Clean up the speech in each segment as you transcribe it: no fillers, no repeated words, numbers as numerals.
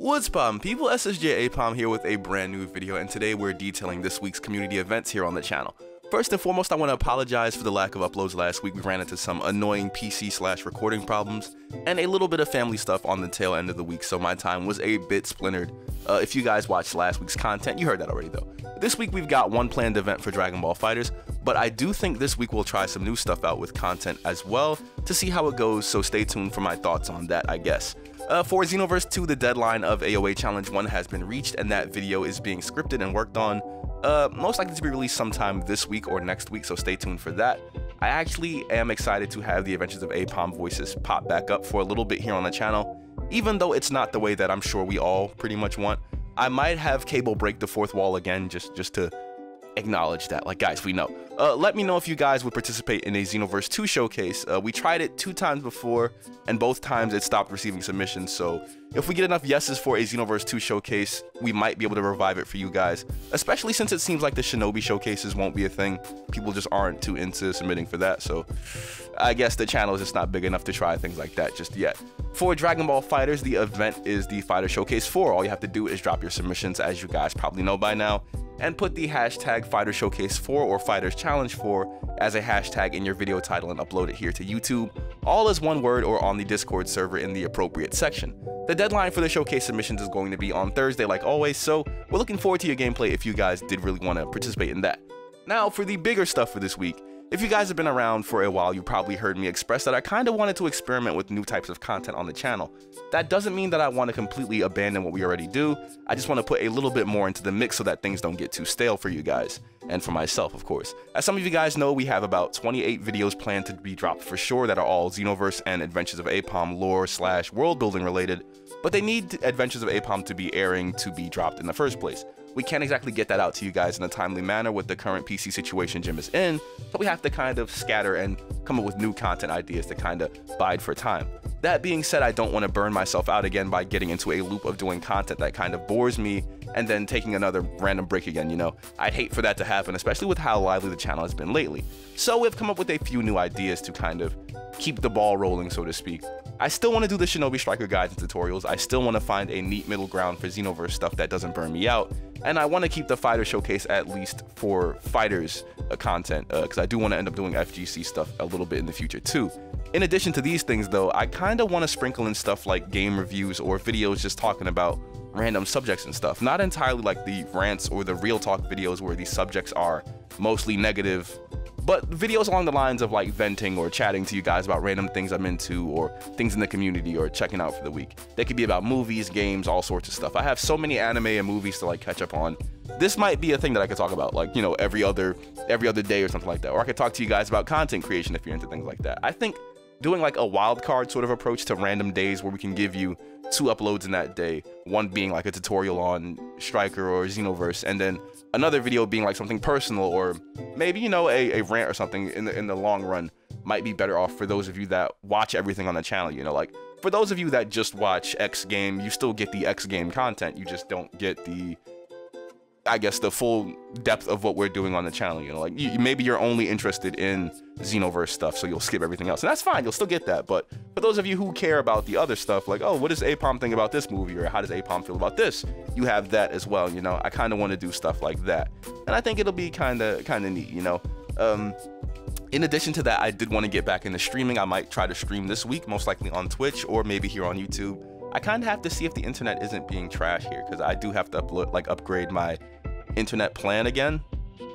What's poppin' people, ssjaipom here with a brand new video, and today we're detailing this week's community events here on the channel. First and foremost, I want to apologize for the lack of uploads last week. We ran into some annoying PC/recording problems and a little bit of family stuff on the tail end of the week, so my time was a bit splintered. If you guys watched last week's content, you heard that already though. This week we've got one planned event for Dragon Ball FighterZ, but I do think this week we'll try some new stuff out with content as well to see how it goes, so stay tuned for my thoughts on that, I guess. For Xenoverse 2, the deadline of AOA Challenge 1 has been reached, and that video is being scripted and worked on, most likely to be released sometime this week or next week, so stay tuned for that. I actually am excited to have the Adventures of Aipom voices pop back up for a little bit here on the channel, even though it's not the way that I'm sure we all pretty much want. I might have Cable break the fourth wall again just to acknowledge that, like, guys, we know. Let me know if you guys would participate in a Xenoverse 2 showcase. We tried it 2 times before, and both times it stopped receiving submissions, so if we get enough yeses for a Xenoverse 2 showcase, we might be able to revive it for you guys, especially since it seems like the Shinobi showcases won't be a thing. People just aren't too into submitting for that, so I guess the channel is just not big enough to try things like that just yet. For Dragon Ball FighterZ, the event is the Fighter Showcase 4. All you have to do is drop your submissions, as you guys probably know by now, and put the hashtag Fighter Showcase 4 or Fighterz Challenge 4 as a hashtag in your video title and upload it here to YouTube, all as one word or on the Discord server in the appropriate section. The deadline for the showcase submissions is going to be on Thursday like always, so we're looking forward to your gameplay if you guys did really want to participate in that. Now for the bigger stuff for this week. If you guys have been around for a while, you probably heard me express that I kind of wanted to experiment with new types of content on the channel. That doesn't mean that I want to completely abandon what we already do. I just want to put a little bit more into the mix so that things don't get too stale for you guys, and for myself, of course. As some of you guys know, we have about 28 videos planned to be dropped for sure that are all Xenoverse and Adventures of Aipom lore/world building related, but they need Adventures of Aipom to be airing to be dropped in the first place. We can't exactly get that out to you guys in a timely manner with the current PC situation Jim is in, so we have to kind of scatter and come up with new content ideas to kind of bide for time. That being said, I don't want to burn myself out again by getting into a loop of doing content that kind of bores me and then taking another random break again, you know? I'd hate for that to happen, especially with how lively the channel has been lately. So we've come up with a few new ideas to kind of keep the ball rolling, so to speak. I still want to do the Shinobi Striker guides and tutorials. I still want to find a neat middle ground for Xenoverse stuff that doesn't burn me out. And I want to keep the Fighter Showcase at least for FighterZ content, because I do want to end up doing FGC stuff a little bit in the future too. In addition to these things though, I kind of want to sprinkle in stuff like game reviews or videos just talking about random subjects and stuff. Not entirely like the rants or the real talk videos where these subjects are mostly negative, but videos along the lines of like venting or chatting to you guys about random things I'm into or things in the community or checking out for the week. They could be about movies, games, all sorts of stuff. I have so many anime and movies to like catch up on. This might be a thing that I could talk about, like, you know, every other day or something like that. Or I could talk to you guys about content creation if you're into things like that. I think doing like a wild card sort of approach to random days where we can give you 2 uploads in that day, one being like a tutorial on Striker or Xenoverse, and then another video being like something personal or maybe, you know, a rant or something in the long run might be better off for those of you that watch everything on the channel, you know, like for those of you that just watch X game, you still get the X game content, you just don't get the, I guess, the full depth of what we're doing on the channel, you know, like maybe you're only interested in Xenoverse stuff, so you'll skip everything else, and that's fine, you'll still get that. But for those of you who care about the other stuff, like, oh, what does Aipom think about this movie, or how does Aipom feel about this, you have that as well, you know. I kind of want to do stuff like that, and I think it'll be kind of neat, you know. In addition to that, I did want to get back into streaming. I might try to stream this week, most likely on Twitch or maybe here on YouTube. I kind of have to see if the internet isn't being trash here, because I do have to upgrade my internet plan again.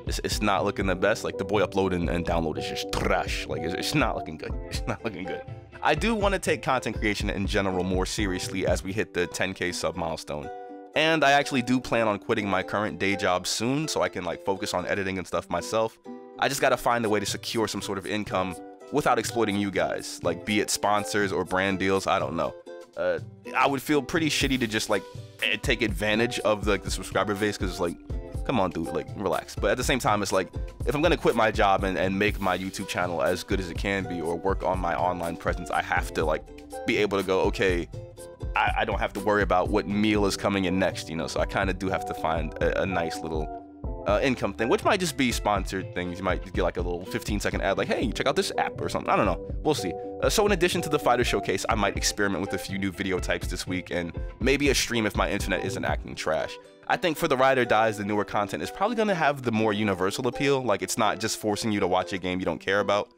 It's not looking the best. Like, the boy upload and download is just trash. Like, it's not looking good. It's not looking good. I do want to take content creation in general more seriously as we hit the 10K sub milestone. And I actually do plan on quitting my current day job soon so I can like focus on editing and stuff myself. I just got to find a way to secure some sort of income without exploiting you guys, like be it sponsors or brand deals, I don't know. I would feel pretty shitty to just like take advantage of the subscriber base, because it's like, come on dude, like relax. But at the same time, it's like, if I'm gonna quit my job and make my YouTube channel as good as it can be or work on my online presence, I have to like be able to go, okay, I don't have to worry about what meal is coming in next, you know. So I kind of do have to find a nice little income thing, which might just be sponsored things. You might get like a little 15-second ad like, hey, check out this app or something. I don't know, we'll see. So in addition to the Fighter Showcase, I might experiment with a few new video types this week, and maybe a stream if my internet isn't acting trash. I think for the Ride or Dies, the newer content is probably gonna have the more universal appeal. Like, it's not just forcing you to watch a game you don't care about,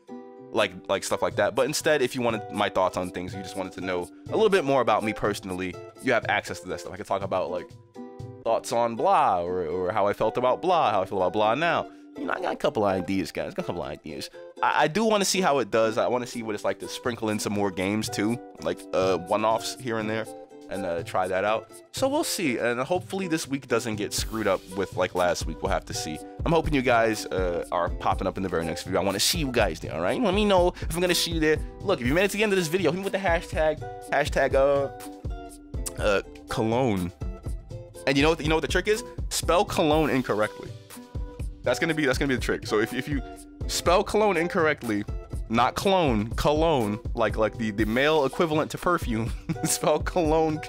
like stuff like that. But instead, if you wanted my thoughts on things, you just wanted to know a little bit more about me personally, you have access to that stuff. I can talk about like thoughts on blah, or how I felt about blah, how I feel about blah now. You know, I got a couple of ideas, guys. I got a couple of ideas. I do want to see how it does. I want to see what it's like to sprinkle in some more games too, like one-offs here and there, and try that out. So we'll see, and hopefully this week doesn't get screwed up with like last week. We'll have to see. I'm hoping you guys are popping up in the very next video. I want to see you guys there, all right? Let me know if I'm gonna see you there. Look, if you made it to the end of this video, hit me with the hashtag cologne. And you know what the trick is? Spell cologne incorrectly. That's gonna be the trick. So if you spell cologne incorrectly, not cologne, like the male equivalent to perfume, spell cologne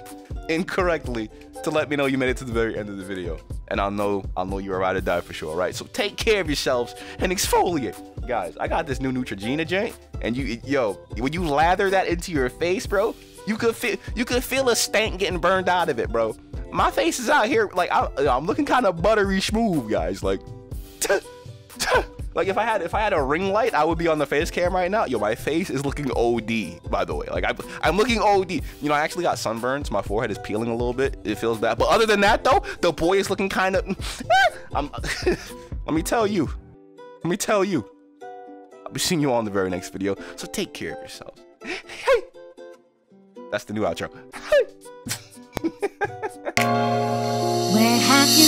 incorrectly to let me know you made it to the very end of the video, and I'll know you're a ride or die for sure. All right, so take care of yourselves and exfoliate, guys. I got this new Neutrogena joint, and when you lather that into your face, bro, you could feel a stank getting burned out of it, bro. My face is out here like I'm looking kind of buttery smooth, guys. Like. Like if I had a ring light, I would be on the face cam right now. Yo, my face is looking OD, by the way. Like I'm looking OD. You know, I actually got sunburns. My forehead is peeling a little bit. It feels bad. But other than that, though, the boy is looking kind of. Let me tell you. I'll be seeing you all in the very next video. So take care of yourselves. Hey. That's the new outro. Hey. Where have you